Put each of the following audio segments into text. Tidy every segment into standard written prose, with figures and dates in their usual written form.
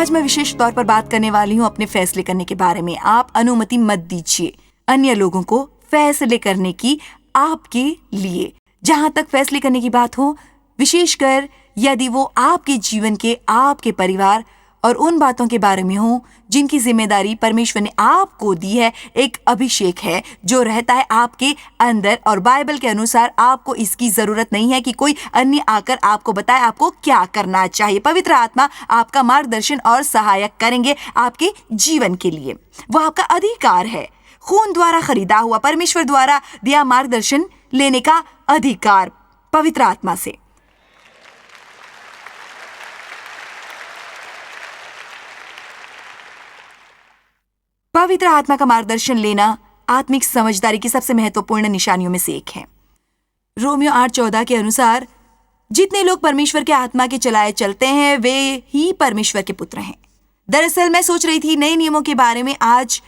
आज मैं विशेष तौर पर बात करने वाली हूँ अपने फैसले करने के बारे में। आप अनुमति मत दीजिए अन्य लोगों को फैसले करने की आपके लिए। जहां तक फैसले करने की बात हो, विशेषकर यदि वो आपके जीवन के, आपके परिवार और उन बातों के बारे में हो जिनकी जिम्मेदारी परमेश्वर ने आपको दी है, एक अभिषेक है जो रहता है आपके अंदर, और बाइबल के अनुसार आपको इसकी जरूरत नहीं है कि कोई अन्य आकर आपको बताए आपको क्या करना चाहिए। पवित्र आत्मा आपका मार्गदर्शन और सहायक करेंगे आपके जीवन के लिए। वो आपका अधिकार है, खून द्वारा खरीदा हुआ, परमेश्वर द्वारा दिया मार्गदर्शन लेने का अधिकार पवित्र आत्मा से। पवित्र आत्मा का मार्गदर्शन लेना आत्मिक समझदारी की सबसे महत्वपूर्ण निशानियों में से एक है। रोमियो 8:14 के अनुसार जितने लोग परमेश्वर के आत्मा के चलाए चलते हैं वे ही परमेश्वर के पुत्र हैं। दरअसल मैं सोच रही थी नए नियमों के बारे में आज,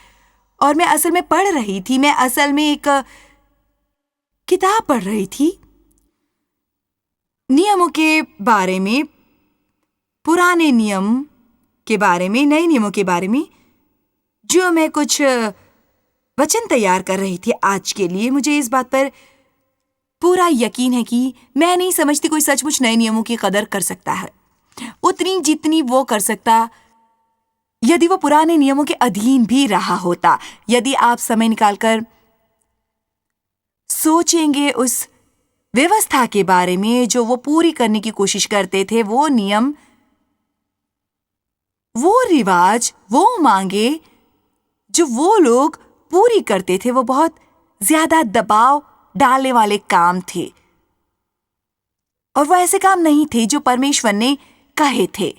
और मैं असल में पढ़ रही थी। मैं असल में एक किताब पढ़ रही थी नियमों के बारे में, पुराने नियम के बारे में, नए नियमों के बारे में, जो मैं कुछ वचन तैयार कर रही थी आज के लिए। मुझे इस बात पर पूरा यकीन है कि मैं नहीं समझती कोई सचमुच नए नियमों की कदर कर सकता है उतनी जितनी वो कर सकता यदि वो पुराने नियमों के अधीन भी रहा होता। यदि आप समय निकालकर सोचेंगे उस व्यवस्था के बारे में जो वो पूरी करने की कोशिश करते थे, वो नियम, वो रिवाज, वो मांगे जो वो लोग पूरी करते थे, वो बहुत ज्यादा दबाव डालने वाले काम थे, और वो ऐसे काम नहीं थे जो परमेश्वर ने कहे थे।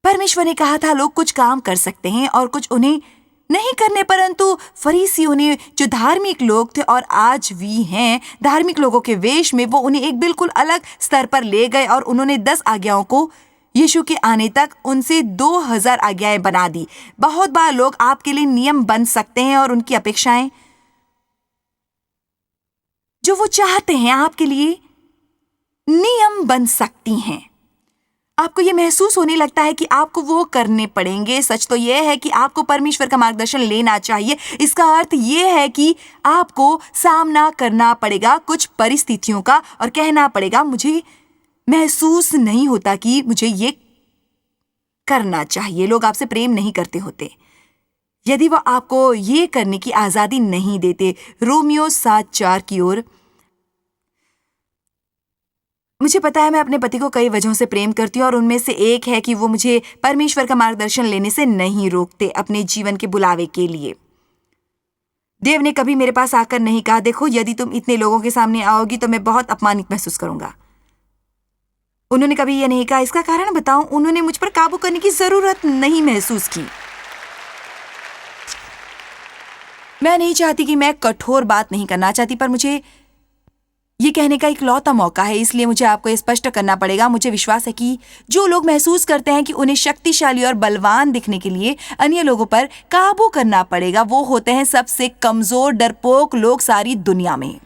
परमेश्वर ने कहा था लोग कुछ काम कर सकते हैं और कुछ उन्हें नहीं करने, परंतु फरीसियों ने, जो धार्मिक लोग थे और आज भी हैं धार्मिक लोगों के वेश में, वो उन्हें एक बिल्कुल अलग स्तर पर ले गए और उन्होंने 10 आज्ञाओं को यीशु के आने तक उनसे 2000 आज्ञाएं बना दी। बहुत बार लोग आपके लिए नियम बन सकते हैं और उनकी अपेक्षाएं जो वो चाहते हैं आपके लिए नियम बन सकती हैं। आपको ये महसूस होने लगता है कि आपको वो करने पड़ेंगे। सच तो यह है कि आपको परमेश्वर का मार्गदर्शन लेना चाहिए। इसका अर्थ यह है कि आपको सामना करना पड़ेगा कुछ परिस्थितियों का और कहना पड़ेगा मुझे महसूस नहीं होता कि मुझे ये करना चाहिए। लोग आपसे प्रेम नहीं करते होते यदि वो आपको ये करने की आजादी नहीं देते। रोमियो 7:4 की ओर, मुझे पता है मैं अपने पति को कई वजहों से प्रेम करती हूँ और उनमें से एक है कि वो मुझे परमेश्वर का मार्गदर्शन लेने से नहीं रोकते अपने जीवन के बुलावे के लिए। देव ने कभी मेरे पास आकर नहीं कहा देखो यदि तुम इतने लोगों के सामने आओगी तो मैं बहुत अपमानित महसूस करूंगा। उन्होंने कभी यह नहीं कहा इसका कारण बताऊं। उन्होंने मुझ पर काबू करने की जरूरत नहीं महसूस की। मैं नहीं चाहती कि मैं कठोर बात नहीं करना चाहती, पर मुझे ये कहने का इकलौता मौका है, इसलिए मुझे आपको ये स्पष्ट करना पड़ेगा। मुझे विश्वास है कि जो लोग महसूस करते हैं कि उन्हें शक्तिशाली और बलवान दिखने के लिए अन्य लोगों पर काबू करना पड़ेगा, वो होते हैं सबसे कमजोर, डरपोक लोग सारी दुनिया में।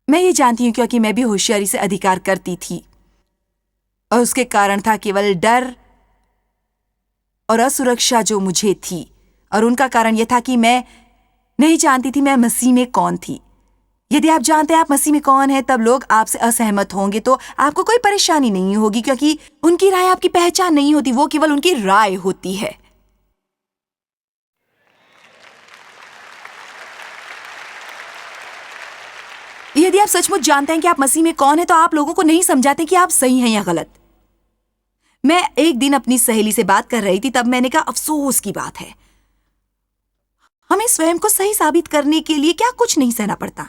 मैं ये जानती हूं क्योंकि मैं भी होशियारी से अधिकार करती थी और उसके कारण था केवल डर और असुरक्षा जो मुझे थी, और उनका कारण यह था कि मैं नहीं जानती थी मैं मसीह में कौन थी। यदि आप जानते हैं आप मसीह में कौन है, तब लोग आपसे असहमत होंगे तो आपको कोई परेशानी नहीं होगी, क्योंकि उनकी राय आपकी पहचान नहीं होती, वो केवल उनकी राय होती है। यदि आप सचमुच जानते हैं कि आप मसीह में कौन है तो आप लोगों को नहीं समझाते कि आप सही हैं या गलत। मैं एक दिन अपनी सहेली से बात कर रही थी, तब मैंने कहा अफसोस की बात है हमें स्वयं को सही साबित करने के लिए क्या कुछ नहीं सहना पड़ता।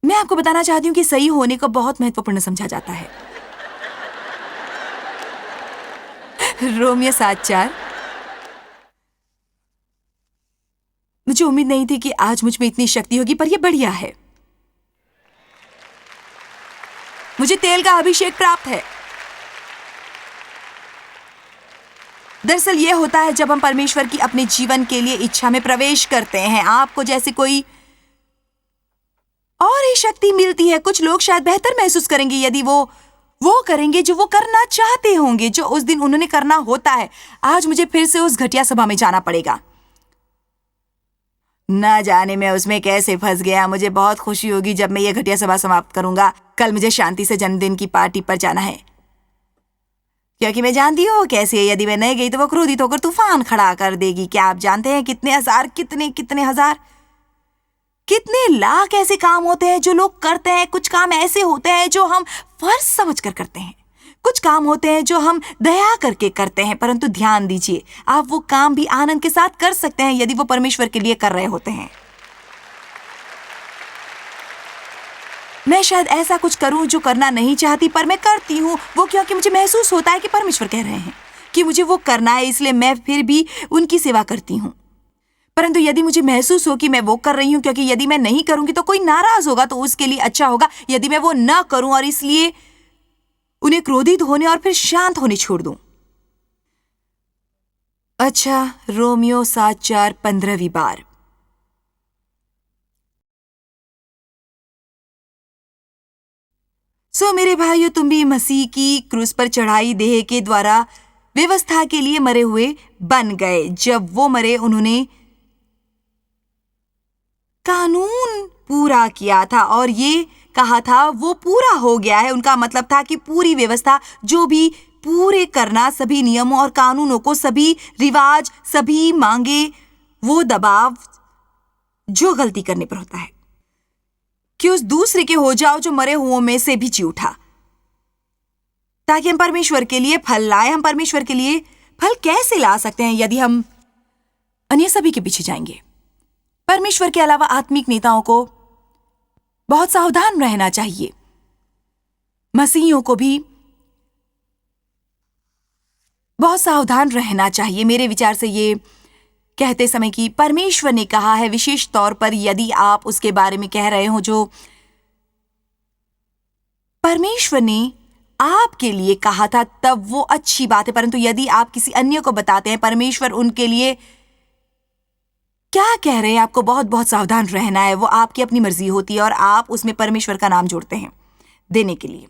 मैं आपको बताना चाहती हूं कि सही होने को बहुत महत्वपूर्ण समझा जाता है। रोमियो 7:4। मुझे उम्मीद नहीं थी कि आज मुझ में इतनी शक्ति होगी, पर यह बढ़िया है। मुझे तेल का अभिषेक प्राप्त है। दरअसल ये होता है जब हम परमेश्वर की अपने जीवन के लिए इच्छा में प्रवेश करते हैं। आपको जैसे कोई और ही शक्ति मिलती है। कुछ लोग शायद बेहतर महसूस करेंगे यदि वो करेंगे जो वो करना चाहते होंगे, जो उस दिन उन्होंने करना होता है। आज मुझे फिर से उस घटिया सभा में जाना पड़ेगा। ना जाने मैं उसमें कैसे फंस गया। मुझे बहुत खुशी होगी जब मैं ये घटिया सभा समाप्त करूंगा। कल मुझे शांति से जन्मदिन की पार्टी पर जाना है, क्योंकि मैं जानती हूँ कैसे है। यदि मैं नहीं गई तो वो क्रोधित होकर तूफान खड़ा कर देगी। क्या आप जानते हैं कितने हजार, कितने हजार, कितने लाख ऐसे काम होते हैं जो लोग करते हैं। कुछ काम ऐसे होते हैं जो हम फर्ज समझकर करते हैं। कुछ काम होते हैं जो हम दया करके करते हैं। परंतु ध्यान दीजिए, आप वो काम भी आनंद के साथ कर सकते हैं यदि वो परमेश्वर के लिए कर रहे होते हैं। मैं शायद ऐसा कुछ करूं जो करना नहीं चाहती, पर मैं करती हूं वो क्योंकि मुझे महसूस होता है कि परमेश्वर कह रहे हैं कि मुझे वो करना है, इसलिए मैं फिर भी उनकी सेवा करती हूं। परंतु यदि मुझे महसूस हो कि मैं वो कर रही हूं क्योंकि यदि मैं नहीं करूंगी तो कोई नाराज होगा, तो उसके लिए अच्छा होगा यदि मैं वो न करूं और इसलिए उन्हें क्रोधित होने और फिर शांत होने छोड़ दूं। अच्छा, रोमियो 7:4-15वीं बार। सो मेरे भाइयों, तुम भी मसीह की क्रूस पर चढ़ाई देह के द्वारा व्यवस्था के लिए मरे हुए बन गए। जब वो मरे, उन्होंने कानून पूरा किया था और ये कहा था वो पूरा हो गया है। उनका मतलब था कि पूरी व्यवस्था जो भी पूरे करना, सभी नियमों और कानूनों को, सभी रिवाज, सभी मांगे, वो दबाव जो गलती करने पर होता है कि उस दूसरे के हो जाओ जो मरे हुओं में से भी जी उठा, ताकि हम परमेश्वर के लिए फल लाए। हम परमेश्वर के लिए फल कैसे ला सकते हैं यदि हम अन्य सभी के पीछे जाएंगे? परमेश्वर के अलावा आत्मिक नेताओं को बहुत सावधान रहना चाहिए। मसीहियों को भी बहुत सावधान रहना चाहिए। मेरे विचार से ये कहते समय कि परमेश्वर ने कहा है, विशेष तौर पर यदि आप उसके बारे में कह रहे हो जो परमेश्वर ने आपके लिए कहा था, तब वो अच्छी बात है। परंतु यदि आप किसी अन्य को बताते हैं परमेश्वर उनके लिए क्या कह रहे हैं, आपको बहुत बहुत सावधान रहना है। वो आपकी अपनी मर्जी होती है और आप उसमें परमेश्वर का नाम जोड़ते हैं देने के लिए।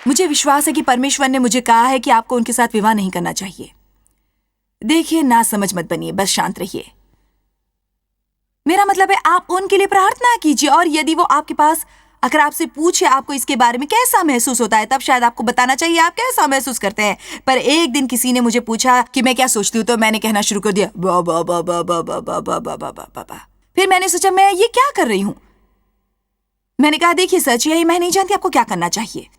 मुझे विश्वास है कि परमेश्वर ने मुझे कहा है कि आपको उनके साथ विवाह नहीं करना चाहिए। देखिए, ना समझ मत बनिए, बस शांत रहिए। मेरा मतलब है आप उनके लिए प्रार्थना कीजिए, और यदि वो आपके पास अगर आपसे पूछे आपको इसके बारे में कैसा महसूस होता है, तब शायद आपको बताना चाहिए आप कैसा महसूस करते हैं। पर एक दिन किसी ने मुझे पूछा कि मैं क्या सोचती हूँ, तो मैंने कहना शुरू कर दिया बा बा बा बा बा बा बा बा बा बा बा बा। फिर मैंने सोचा मैं ये क्या कर रही हूँ। मैंने कहा देखिए सच यही, मैं नहीं जानती आपको क्या करना चाहिए।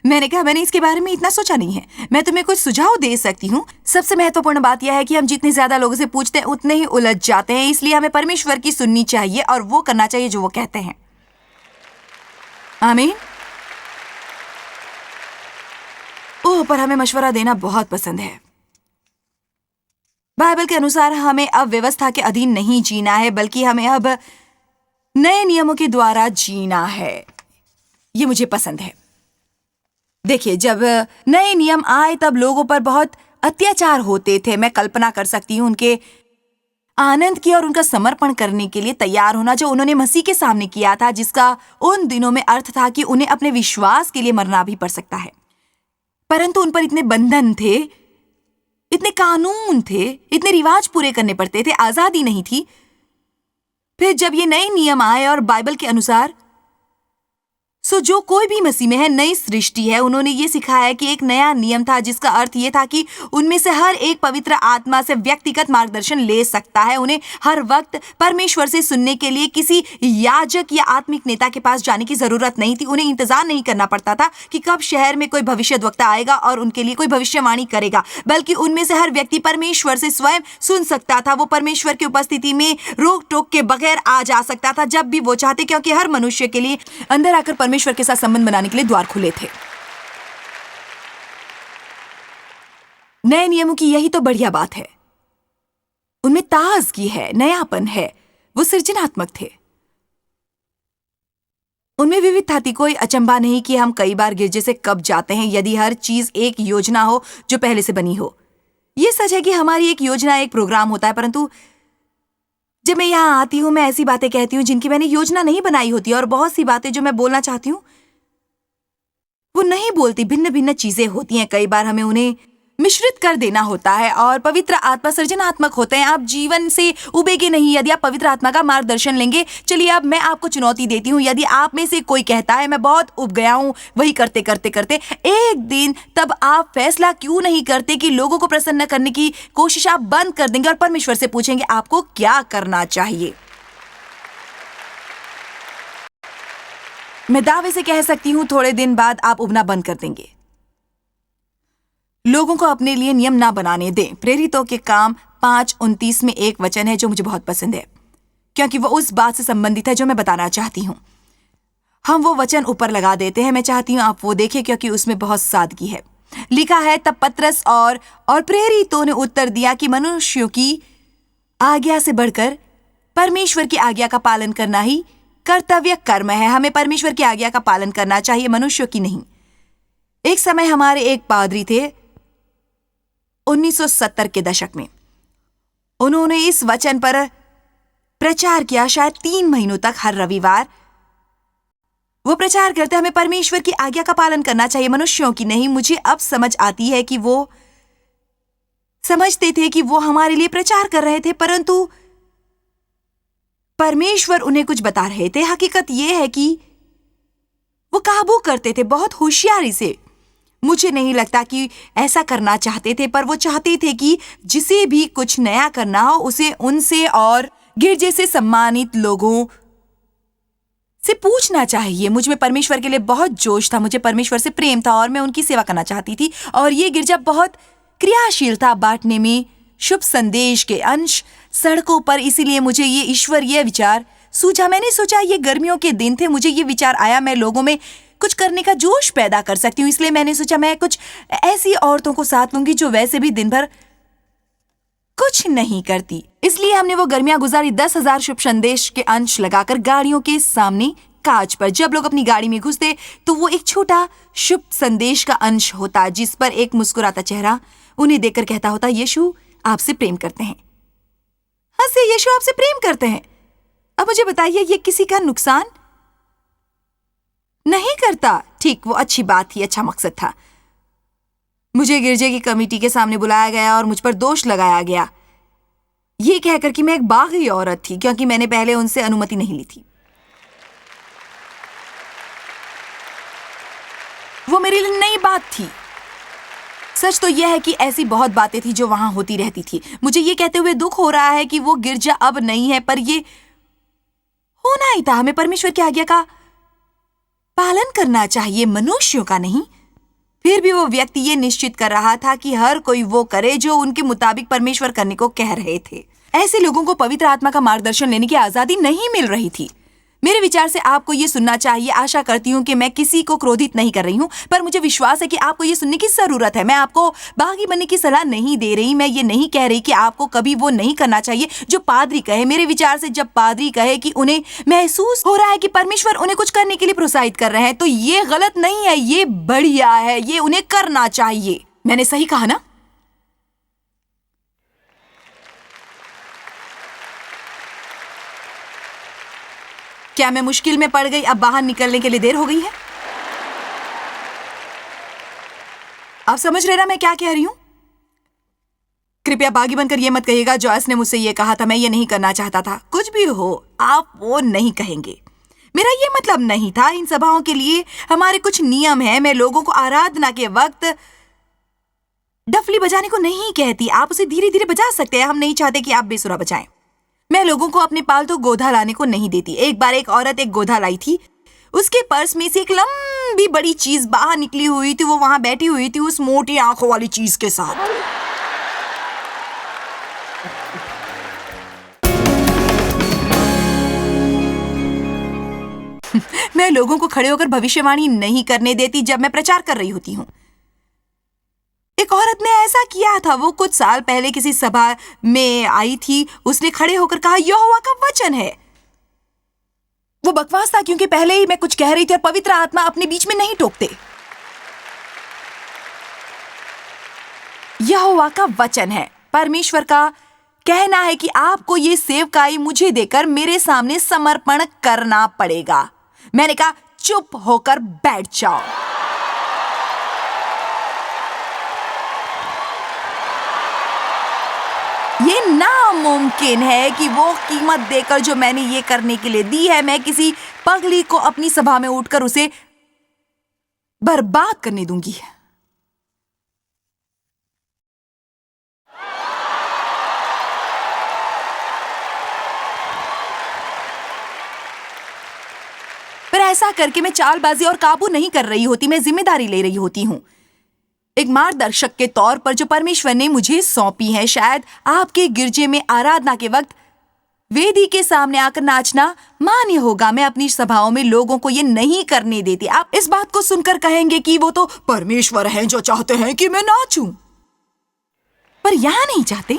मैंने कहा मैंने इसके बारे में इतना सोचा नहीं है, मैं तुम्हें कुछ सुझाव दे सकती हूँ। सबसे महत्वपूर्ण बात यह है कि हम जितने ज्यादा लोगों से पूछते हैं उतने ही उलझ जाते हैं, इसलिए हमें परमेश्वर की सुननी चाहिए और वो करना चाहिए जो वो कहते हैं। आमीन। ओह, पर हमें मशवरा देना बहुत पसंद है। बाइबल के अनुसार हमें अब व्यवस्था के अधीन नहीं जीना है, बल्कि हमें अब नए नियमों के द्वारा जीना है। ये मुझे पसंद है। देखिए, जब नए नियम आए तब लोगों पर बहुत अत्याचार होते थे। मैं कल्पना कर सकती हूँ उनके आनंद की और उनका समर्पण करने के लिए तैयार होना जो उन्होंने मसीह के सामने किया था, जिसका उन दिनों में अर्थ था कि उन्हें अपने विश्वास के लिए मरना भी पड़ सकता है। परंतु उन पर इतने बंधन थे, इतने कानून थे, इतने रिवाज पूरे करने पड़ते थे, आजादी नहीं थी। फिर जब ये नए नियम आए और बाइबल के अनुसार जो कोई भी मसीह में है नई सृष्टि है, उन्होंने ये सिखाया कि एक नया नियम था जिसका अर्थ ये था कि उनमें से हर एक पवित्र आत्मा से व्यक्तिगत मार्गदर्शन ले सकता है। उन्हें हर वक्त परमेश्वर से सुनने के लिए किसी याजक या आत्मिक नेता के पास जाने की जरूरत नहीं थी। उन्हें इंतजार नहीं करना पड़ता था कि कब शहर में कोई भविष्यद्वक्ता आएगा और उनके लिए कोई भविष्यवाणी करेगा, बल्कि उनमें से हर व्यक्ति परमेश्वर से स्वयं सुन सकता था। वो परमेश्वर की उपस्थिति में रोक टोक के बगैर आ जा सकता था जब भी वो चाहते, क्योंकि हर मनुष्य के लिए अंदर आकर परमेश्वर के साथ संबंध बनाने के लिए द्वार खुले थे। नए नियमों की यही तो बढ़िया बात है। उनमें ताजगी है, नयापन है, वो सृजनात्मक थे। उनमें विविधता थी। कोई अचंभा नहीं कि हम कई बार गिरजे से कब जाते हैं यदि हर चीज एक योजना हो जो पहले से बनी हो। ये सच है कि हमारी एक योजना, एक प्रोग्राम होता है, परंतु जब मैं यहाँ आती हूँ मैं ऐसी बातें कहती हूँ जिनकी मैंने योजना नहीं बनाई होती, और बहुत सी बातें जो मैं बोलना चाहती हूँ वो नहीं बोलती। भिन्न भिन्न चीजें होती हैं। कई बार हमें उन्हें मिश्रित कर देना होता है, और पवित्र आत्मा सृजनात्मक होते हैं। आप जीवन से उबेगे नहीं यदि आप पवित्र आत्मा का मार्गदर्शन लेंगे। चलिए अब मैं आपको चुनौती देती हूँ। यदि आप में से कोई कहता है मैं बहुत उब गया हूँ वही करते करते करते एक दिन, तब आप फैसला क्यों नहीं करते कि लोगों को प्रसन्न करने की कोशिश आप बंद कर देंगे और परमेश्वर से पूछेंगे आपको क्या करना चाहिए। मैं दावे से कह सकती हूँ थोड़े दिन बाद आप उबना बंद कर देंगे। लोगों को अपने लिए नियम ना बनाने दें। प्रेरितों के काम 5:29 में एक वचन है जो मुझे बहुत पसंद है, क्योंकि वो उस बात से संबंधित है जो मैं बताना चाहती हूँ। हम वो वचन ऊपर लगा देते हैं। मैं चाहती हूँ आप वो देखें क्योंकि उसमें बहुत सादगी है। लिखा है, तब पतरस और प्रेरितों ने उत्तर दिया कि मनुष्यों की आज्ञा से बढ़कर परमेश्वर की आज्ञा का पालन करना ही कर्तव्य कर्म है। हमें परमेश्वर की आज्ञा का पालन करना चाहिए, मनुष्यों की नहीं। एक समय हमारे एक पादरी थे 1970 के दशक में। उन्होंने इस वचन पर प्रचार किया शायद 3 महीनों तक। हर रविवार वो प्रचार करते हमें परमेश्वर की आज्ञा का पालन करना चाहिए, मनुष्यों की नहीं। मुझे अब समझ आती है कि वो समझते थे कि वो हमारे लिए प्रचार कर रहे थे, परंतु परमेश्वर उन्हें कुछ बता रहे थे। हकीकत यह है कि वो काबू करते थे बहुत होशियारी से। मुझे नहीं लगता कि ऐसा करना चाहते थे, पर वो चाहते थे कि जिसे भी कुछ नया करना हो उसे उनसे और गिरजे से सम्मानित लोगों से पूछना चाहिए। मुझ में परमेश्वर के लिए बहुत जोश था, मुझे परमेश्वर से प्रेम था और मैं उनकी सेवा करना चाहती थी। और ये गिरजा बहुत क्रियाशील था बांटने में शुभ संदेश के अंश सड़कों पर। इसीलिए मुझे ये ईश्वरीय विचार सूझा। मैंने सोचा ये गर्मियों के दिन थे, मुझे ये विचार आया मैं लोगों में कुछ करने का जोश पैदा कर सकती हूँ। इसलिए मैंने सोचा मैं कुछ ऐसी औरतों को साथ लूंगी जो वैसे भी दिन भर कुछ नहीं करती। इसलिए हमने वो गर्मियां गुजारी 10,000 शुभ संदेश के अंश लगाकर गाड़ियों के सामने कांच पर। जब लोग अपनी गाड़ी में घुसते तो वो एक छोटा शुभ संदेश का अंश होता जिस पर एक मुस्कुराता चेहरा उन्हें देखकर कहता होता, यीशु आपसे प्रेम करते हैं। हंसे, यीशु आपसे प्रेम करते हैं। अब मुझे बताइए ये किसी का नुकसान नहीं करता। ठीक, वो अच्छी बात थी, अच्छा मकसद था। मुझे गिरजे की कमेटी के सामने बुलाया गया और मुझ पर दोष लगाया गया ये कहकर कि मैं एक बागी औरत थी, क्योंकि मैंने पहले उनसे अनुमति नहीं ली थी। वो मेरे लिए नई बात थी। सच तो यह है कि ऐसी बहुत बातें थी जो वहां होती रहती थी। मुझे ये कहते हुए दुख हो रहा है कि वो गिरजा अब नहीं है, पर ये होना ही था। हमें परमेश्वर की आज्ञा का पालन करना चाहिए, मनुष्यों का नहीं। फिर भी वो व्यक्ति ये निश्चित कर रहा था कि हर कोई वो करे जो उनके मुताबिक परमेश्वर करने को कह रहे थे। ऐसे लोगों को पवित्र आत्मा का मार्गदर्शन लेने की आजादी नहीं मिल रही थी। मेरे विचार से आपको ये सुनना चाहिए। आशा करती हूँ कि मैं किसी को क्रोधित नहीं कर रही हूँ, पर मुझे विश्वास है कि आपको ये सुनने की जरूरत है। मैं आपको बागी बनने की सलाह नहीं दे रही। मैं ये नहीं कह रही कि आपको कभी वो नहीं करना चाहिए जो पादरी कहे। मेरे विचार से जब पादरी कहे कि उन्हें महसूस हो रहा है कि परमेश्वर उन्हें कुछ करने के लिए प्रोत्साहित कर रहे हैं, तो ये गलत नहीं है, ये बढ़िया है, ये उन्हें करना चाहिए। मैंने सही कहा ना? क्या मैं मुश्किल में पड़ गई? अब बाहर निकलने के लिए देर हो गई है? आप समझ रहे ना मैं क्या कह रही हूं? कृपया बागी बनकर ये मत कहिएगा जॉयस ने मुझसे ये कहा था, मैं ये नहीं करना चाहता था। कुछ भी हो, आप वो नहीं कहेंगे। मेरा ये मतलब नहीं था। इन सभाओं के लिए हमारे कुछ नियम हैं। मैं लोगों को आराधना के वक्त डफली बजाने को नहीं कहती। आप उसे धीरे धीरे बजा सकते हैं। हम नहीं चाहते कि आप बेसुरा बजाएं। मैं लोगों को अपने पालतू गोधा लाने को नहीं देती। एक बार एक औरत एक गोधा लाई थी। उसके पर्स में से एक लंबी बड़ी चीज बाहर निकली हुई थी। वो वहां बैठी हुई थी उस मोटी आंखों वाली चीज के साथ। मैं लोगों को खड़े होकर भविष्यवाणी नहीं करने देती जब मैं प्रचार कर रही होती हूँ। एक औरत ने ऐसा किया था। वो कुछ साल पहले किसी सभा में आई थी। उसने खड़े होकर कहा, यहोवा का वचन है। वो बकवास था क्योंकि पहले ही मैं कुछ कह रही थी और पवित्र आत्मा अपने बीच में नहीं टोकते। यहोवा का वचन है, परमेश्वर का कहना है कि आपको ये सेवकाई मुझे देकर मेरे सामने समर्पण करना पड़ेगा। मैंने कहा चुप होकर बैठ जाओ। ये नामुमकिन है कि वो कीमत देकर जो मैंने ये करने के लिए दी है, मैं किसी पगली को अपनी सभा में उठकर उसे बर्बाद करने दूंगी। पर ऐसा करके मैं चालबाजी और काबू नहीं कर रही होती, मैं जिम्मेदारी ले रही होती हूँ एक मार्गदर्शक के तौर पर जो परमेश्वर ने मुझे सौंपी है। शायद आपके गिरजे में आराधना के वक्त वेदी के सामने आकर नाचना मान्य होगा। मैं अपनी सभाओं में लोगों को ये नहीं करने देती। आप इस बात को सुनकर कहेंगे कि वो तो परमेश्वर हैं जो चाहते हैं कि मैं नाचूं, पर यहां नहीं चाहते।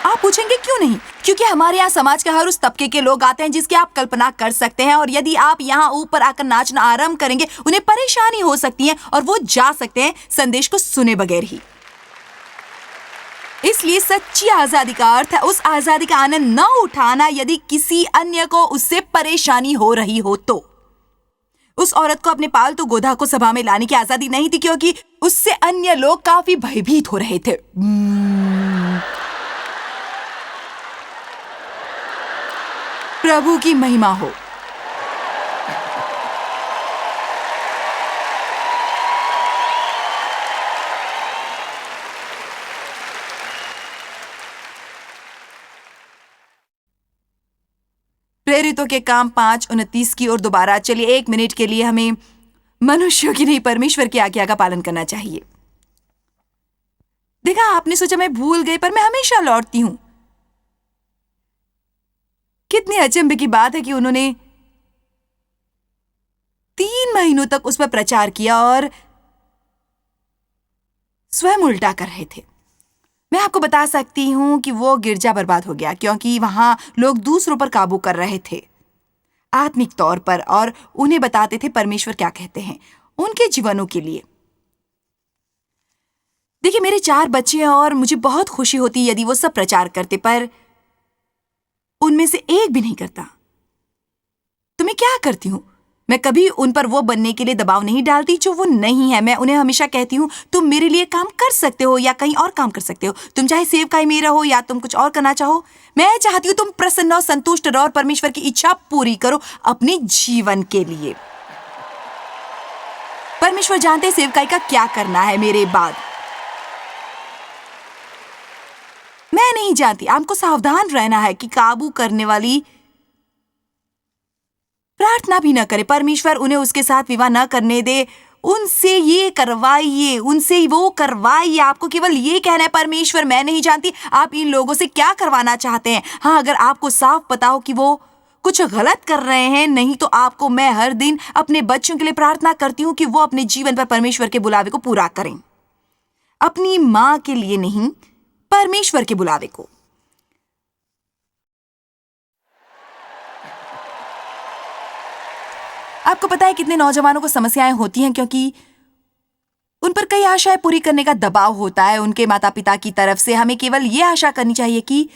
आप पूछेंगे क्यों नहीं? क्योंकि हमारे यहाँ समाज के हर उस तबके के लोग आते हैं जिसकी आप कल्पना कर सकते हैं, और यदि आप यहाँ ऊपर आकर नाचना आरंभ करेंगे, उन्हें परेशानी हो सकती है और वो जा सकते हैं संदेश को सुने बगैर ही। इसलिए सच्ची आजादी का अर्थ है उस आजादी का आनंद न उठाना यदि किसी अन्य को उससे परेशानी हो रही हो तो। उस औरत को अपने पालतू गोधा को सभा में लाने की आजादी नहीं थी क्योंकि उससे अन्य लोग काफी भयभीत हो रहे थे। प्रभु की महिमा हो। प्रेरितों के काम 5:29 की ओर दोबारा चलिए। 1 मिनट के लिए हमें मनुष्यों की नहीं परमेश्वर की आज्ञा का पालन करना चाहिए। देखा, आपने सोचा मैं भूल गई, पर मैं हमेशा लौटती हूं। कितनी अचंभे की बात है कि उन्होंने 3 महीनों तक उस पर प्रचार किया और स्वयं उल्टा कर रहे थे। मैं आपको बता सकती हूं कि वो गिरजा बर्बाद हो गया क्योंकि वहां लोग दूसरों पर काबू कर रहे थे आत्मिक तौर पर, और उन्हें बताते थे परमेश्वर क्या कहते हैं उनके जीवनों के लिए। देखिए, मेरे 4 बच्चे हैं और मुझे बहुत खुशी होती यदि वो सब प्रचार करते, पर उनमें से एक भी नहीं करता। तो मैं क्या करती हूँ? मैं कभी उन पर वो बनने के लिए दबाव नहीं डालती जो वो नहीं है। मैं उन्हें हमेशा कहती हूँ तुम मेरे लिए काम कर सकते हो या कहीं और काम कर सकते हो। तुम चाहे सेवकाई में रहो या तुम कुछ और करना चाहो, मैं चाहती हूँ तुम प्रसन्न और संतुष्ट रहो और परमेश्वर की इच्छा पूरी करो अपने जीवन के लिए। परमेश्वर जानते हैं सेवकाई का क्या करना है मेरे बाद। मैं नहीं जानती। आपको सावधान रहना है कि काबू करने वाली प्रार्थना भी न करे। परमेश्वर उन्हें उसके साथ विवाह न करने दे। उनसे ये करवाइए, उनसे वो करवाइए। आपको केवल ये कहना है परमेश्वर मैं नहीं जानती आप इन लोगों से क्या करवाना चाहते हैं। हाँ, अगर आपको साफ पता हो कि वो कुछ गलत कर रहे हैं, नहीं तो आपको मैं हर दिन अपने बच्चों के लिए प्रार्थना करती हूँ कि वो अपने जीवन पर परमेश्वर के बुलावे को पूरा करें। अपनी माँ के लिए नहीं, परमेश्वर के बुलावे को। आपको पता है कितने नौजवानों को समस्याएं होती हैं क्योंकि उन पर कई आशाएं पूरी करने का दबाव होता है उनके माता पिता की तरफ से। हमें केवल ये आशा करनी चाहिए कि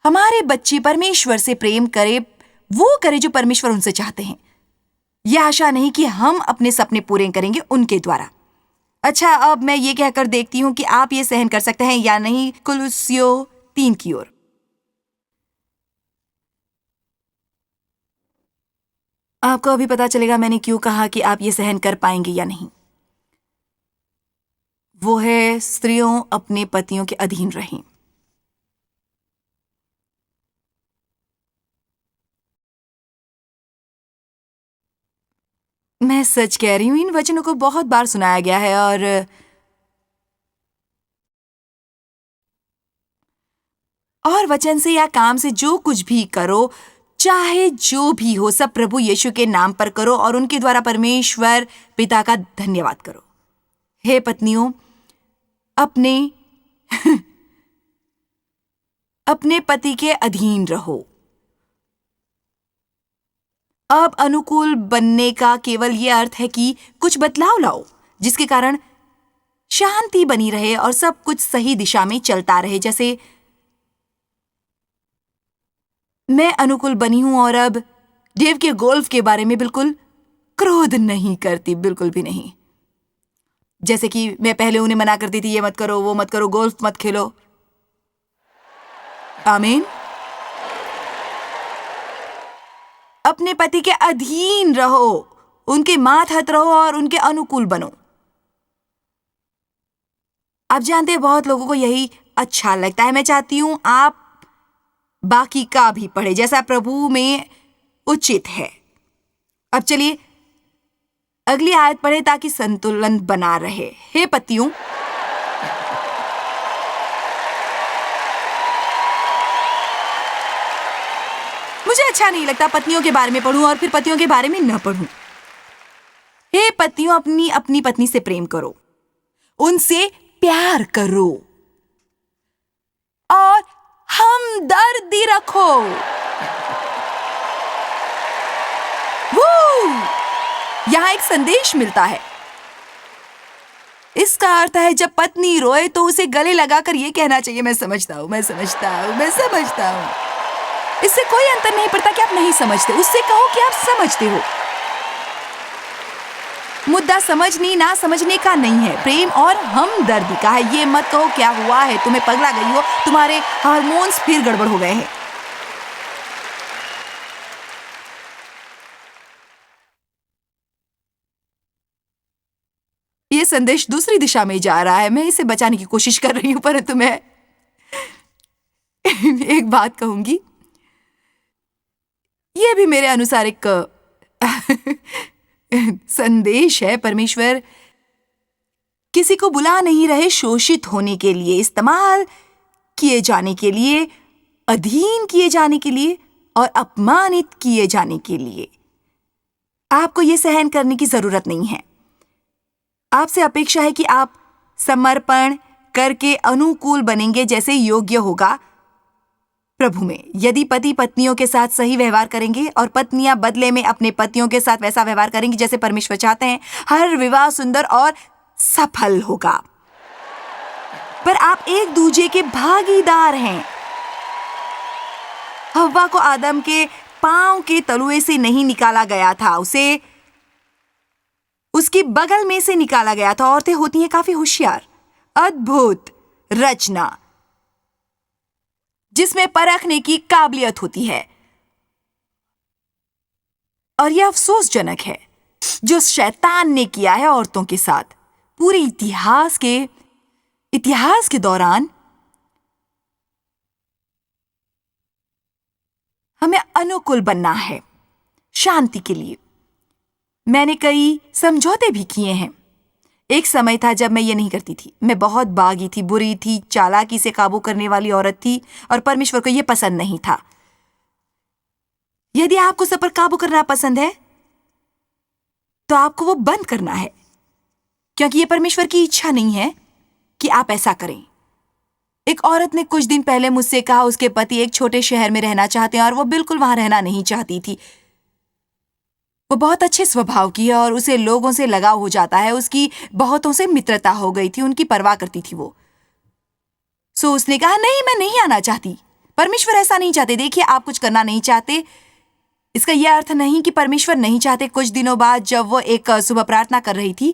हमारे बच्चे परमेश्वर से प्रेम करे, वो करे जो परमेश्वर उनसे चाहते हैं। यह आशा नहीं कि हम अपने सपने पूरे करेंगे उनके द्वारा। अच्छा, अब मैं ये कहकर देखती हूं कि आप ये सहन कर सकते हैं या नहीं। कुलुस्सियों 3 की ओर। आपको अभी पता चलेगा मैंने क्यों कहा कि आप ये सहन कर पाएंगे या नहीं। वो है स्त्रियों अपने पतियों के अधीन रहें। मैं सच कह रही हूं, इन वचनों को बहुत बार सुनाया गया है और वचन से या काम से जो कुछ भी करो, चाहे जो भी हो, सब प्रभु यीशु के नाम पर करो और उनके द्वारा परमेश्वर पिता का धन्यवाद करो। हे पत्नियों, अपने अपने पति के अधीन रहो। अब अनुकूल बनने का केवल ये अर्थ है कि कुछ बदलाव लाओ जिसके कारण शांति बनी रहे और सब कुछ सही दिशा में चलता रहे। जैसे मैं अनुकूल बनी हूं और अब देव के गोल्फ के बारे में बिल्कुल क्रोध नहीं करती, बिल्कुल भी नहीं। जैसे कि मैं पहले उन्हें मना करती थी, ये मत करो, वो मत करो, गोल्फ मत खेलो। आमीन। अपने पति के अधीन रहो, उनके मातहत रहो और उनके अनुकूल बनो। आप जानते हैं बहुत लोगों को यही अच्छा लगता है। मैं चाहती हूं आप बाकी का भी पढ़े जैसा प्रभु में उचित है। अब चलिए अगली आयत पढ़े ताकि संतुलन बना रहे। हे पतियों, मुझे अच्छा नहीं लगता पत्नियों के बारे में पढ़ूं और फिर पतियों के बारे में न पढ़ूं। हे पतियों, अपनी पत्नी से प्रेम करो, उनसे प्यार करो और हमदर्दी रखो। यहां एक संदेश मिलता है। इसका अर्थ है जब पत्नी रोए तो उसे गले लगाकर यह कहना चाहिए, मैं समझता हूं, मैं समझता हूं, मैं समझता हूं। इससे कोई अंतर नहीं पड़ता कि आप नहीं समझते, उससे कहो कि आप समझते हो। मुद्दा समझने ना समझने का नहीं है, प्रेम और हमदर्दी का है। ये मत कहो क्या हुआ है, तुम्हें पगला गई हो, तुम्हारे हार्मोन्स फिर गड़बड़ हो गए हैं। ये संदेश दूसरी दिशा में जा रहा है। मैं इसे बचाने की कोशिश कर रही हूं, परंतु मैं एक बात कहूंगी, ये भी मेरे अनुसार एक संदेश है। परमेश्वर किसी को बुला नहीं रहे शोषित होने के लिए, इस्तेमाल किए जाने के लिए, अधीन किए जाने के लिए और अपमानित किए जाने के लिए। आपको यह सहन करने की जरूरत नहीं है। आपसे अपेक्षा है कि आप समर्पण करके अनुकूल बनेंगे जैसे योग्य होगा प्रभु में। यदि पति पत्नियों के साथ सही व्यवहार करेंगे और पत्नियां बदले में अपने पतियों के साथ वैसा व्यवहार करेंगी जैसे परमेश्वर चाहते हैं, हर विवाह सुंदर और सफल होगा। पर आप एक दूसरे के भागीदार हैं। हव्वा को आदम के पांव के तलुए से नहीं निकाला गया था, उसे उसकी बगल में से निकाला गया था। औरतें होती हैं काफी होशियार, अद्भुत रचना जिसमें परखने की काबिलियत होती है। और यह अफसोसजनक है जो शैतान ने किया है औरतों के साथ पूरे इतिहास के दौरान। हमें अनुकूल बनना है शांति के लिए। मैंने कई समझौते भी किए हैं। एक समय था जब मैं ये नहीं करती थी। मैं बहुत बागी थी, बुरी थी, चालाकी से काबू करने वाली औरत थी और परमेश्वर को यह पसंद नहीं था। यदि आपको सब पर काबू करना पसंद है तो आपको वो बंद करना है, क्योंकि यह परमेश्वर की इच्छा नहीं है कि आप ऐसा करें। एक औरत ने कुछ दिन पहले मुझसे कहा उसके पति एक छोटे शहर में रहना चाहते हैं और वो बिल्कुल वहां रहना नहीं चाहती थी। वो बहुत अच्छे स्वभाव की है और उसे लोगों से लगाव हो जाता है। उसकी बहुतों से मित्रता हो गई थी, उनकी परवाह करती थी वो। सो उसने कहा, नहीं, मैं नहीं आना चाहती। परमेश्वर ऐसा नहीं चाहते। देखिए, आप कुछ करना नहीं चाहते, इसका यह अर्थ नहीं कि परमेश्वर नहीं चाहते। कुछ दिनों बाद जब वो एक सुबह प्रार्थना कर रही थी,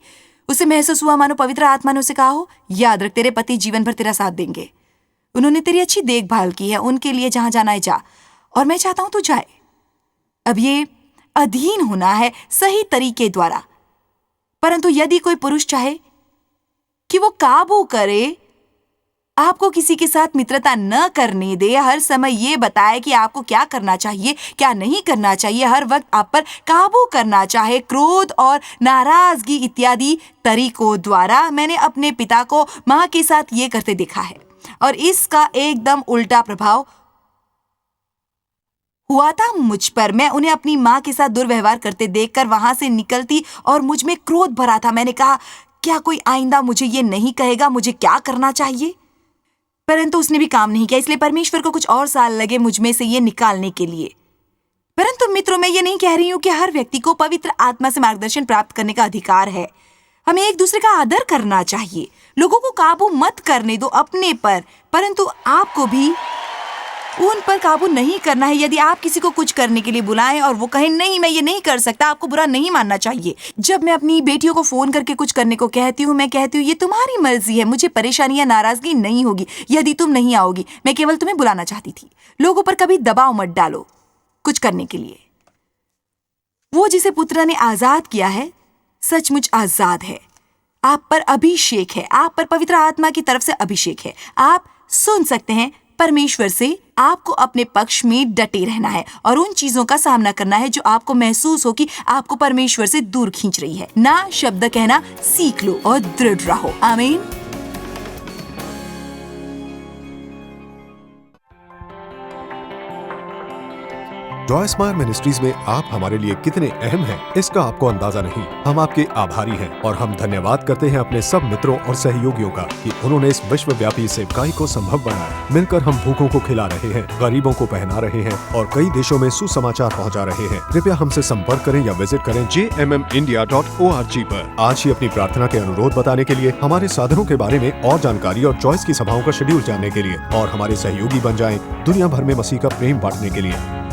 उसे महसूस हुआ मानो पवित्र आत्मा ने उसे कहा हो, याद रख, तेरे पति जीवन भर तेरा साथ देंगे। उन्होंने तेरी अच्छी देखभाल की है, उनके लिए जहां जाना है जा, और मैं चाहता हूं तू जाए। अब ये अधीन होना है सही तरीके द्वारा। परंतु यदि कोई पुरुष चाहे कि वो काबू करे, आपको किसी के साथ मित्रता न करने दे, हर समय ये बताए कि आपको क्या करना चाहिए, क्या नहीं करना चाहिए, हर वक्त आप पर काबू करना चाहे क्रोध और नाराजगी इत्यादि तरीकों द्वारा, मैंने अपने पिता को मां के साथ ये करते देखा है और इसका एकदम उल्टा प्रभाव हुआ था मुझ पर। मैं उन्हें अपनी मां के साथ दुर्व्यवहार करते देखकर वहां से निकलती और मुझ में क्रोध भरा था। मैंने कहा, क्या कोई आइंदा मुझे ये नहीं कहेगा मुझे क्या करना चाहिए? परंतु उसने भी काम नहीं किया, इसलिए परमेश्वर को कुछ और साल लगे मुझ में से ये निकालने के लिए। परंतु मित्रों, मैं ये नहीं कह रही हूँ कि हर व्यक्ति को पवित्र आत्मा से मार्गदर्शन प्राप्त करने का अधिकार है। हमें एक दूसरे का आदर करना चाहिए। लोगों को काबू मत करने दो अपने पर, परंतु आपको भी उन पर काबू नहीं करना है। यदि आप किसी को कुछ करने के लिए बुलाएं और वो कहे नहीं मैं ये नहीं कर सकता, आपको बुरा नहीं मानना चाहिए। जब मैं अपनी बेटियों को फोन करके कुछ करने को कहती हूँ, मैं कहती हूँ ये तुम्हारी मर्जी है, मुझे परेशानी या नाराजगी नहीं होगी यदि तुम नहीं आओगी, मैं केवल तुम्हें बुलाना चाहती थी। लोगों पर कभी दबाव मत डालो कुछ करने के लिए। वो जिसे पुत्र ने आजाद किया है सचमुच आजाद है। आप पर अभिषेक है, आप पर पवित्र आत्मा की तरफ से अभिषेक है। आप सुन सकते हैं परमेश्वर से। आपको अपने पक्ष में डटे रहना है और उन चीजों का सामना करना है जो आपको महसूस हो कि आपको परमेश्वर से दूर खींच रही है। ना शब्द कहना सीख लो और दृढ़ रहो। आमीन। जॉय स्माइल मिनिस्ट्रीज में आप हमारे लिए कितने अहम हैं, इसका आपको अंदाजा नहीं। हम आपके आभारी हैं और हम धन्यवाद करते हैं अपने सब मित्रों और सहयोगियों का कि उन्होंने इस विश्वव्यापी सेवकाई को संभव बनाया। मिलकर हम भूखों को खिला रहे हैं, गरीबों को पहना रहे हैं और कई देशों में सुसमाचार पहुंचा रहे हैं। कृपया हमसे संपर्क करें या विजिट करें jmmindia.org पर। आज ही अपनी प्रार्थना के अनुरोध बताने के लिए, हमारे साधनों के बारे में और जानकारी और चॉइस की सभाओं का शेड्यूल जानने के लिए और हमारे सहयोगी बन जाएं दुनिया भर में मसीह का प्रेम बांटने के लिए।